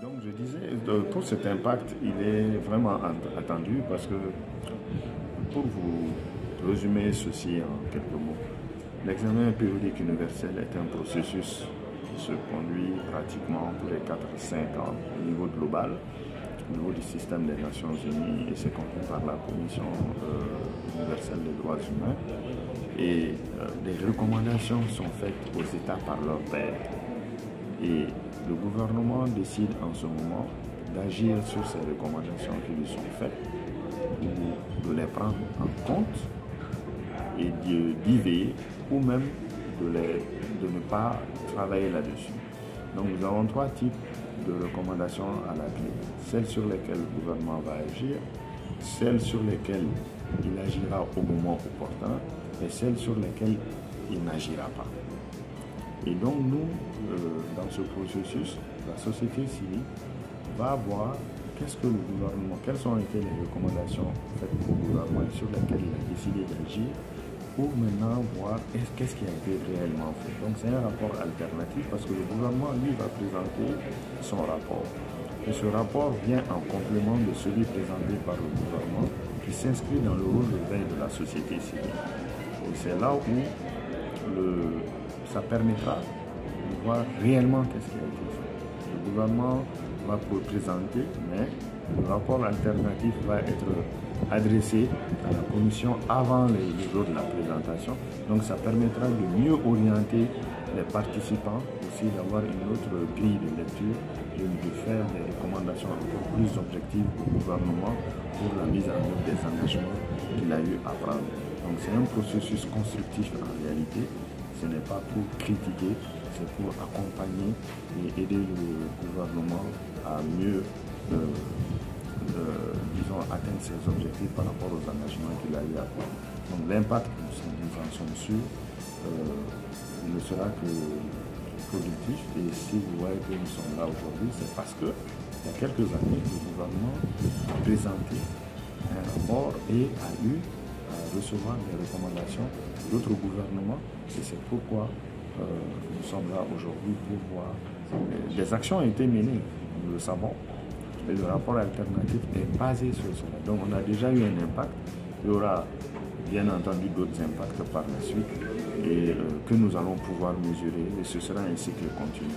Donc je disais, tout cet impact, il est vraiment attendu parce que, pour vous résumer ceci en quelques mots, l'examen périodique universel est un processus qui se conduit pratiquement tous les 4 à 5 ans au niveau global, au niveau du système des Nations Unies, et c'est conduit par la Commission universelle des droits humains. Et des recommandations sont faites aux États par leurs pairs. Et le gouvernement décide en ce moment d'agir sur ces recommandations qui lui sont faites, ou de les prendre en compte et d'y veiller, ou même de ne pas travailler là-dessus. Donc nous avons 3 types de recommandations à la clé. Celles sur lesquelles le gouvernement va agir, celles sur lesquelles il agira au moment opportun, et celles sur lesquelles il n'agira pas. Et donc nous, dans ce processus, la société civile va voir qu'est-ce que le gouvernement, quelles ont été les recommandations faites au gouvernement et sur lesquelles il a décidé d'agir, pour maintenant voir qu'est-ce qui a été réellement fait. Donc c'est un rapport alternatif parce que le gouvernement, lui, va présenter son rapport. Et ce rapport vient en complément de celui présenté par le gouvernement, qui s'inscrit dans le rôle de veille de la société civile. Et c'est là où ça permettra de voir réellement qu'est-ce qui a été fait. Le gouvernement va présenter, mais le rapport alternatif va être adressé à la commission avant le jour de la présentation. Donc ça permettra de mieux orienter les participants, aussi d'avoir une autre grille de lecture et de faire des recommandations encore plus objectives au gouvernement pour la mise en œuvre des engagements qu'il a eu à prendre. Donc c'est un processus constructif en réalité. Ce n'est pas pour critiquer, c'est pour accompagner et aider le gouvernement à mieux atteindre ses objectifs par rapport aux engagements qu'il a eu à prendre. Donc l'impact, nous en sommes sûrs, ne sera que productif. Et si vous voyez que nous sommes là aujourd'hui, c'est parce que il y a quelques années, le gouvernement a présenté un rapport et a eu à recevoir des recommandations d'autres gouvernements. Et c'est pourquoi nous sommes là aujourd'hui pour voir. Des actions ont été menées, nous le savons. Et le rapport alternatif est basé sur cela. Donc on a déjà eu un impact. Il y aura bien entendu d'autres impacts par la suite et que nous allons pouvoir mesurer. Et ce sera un cycle continu.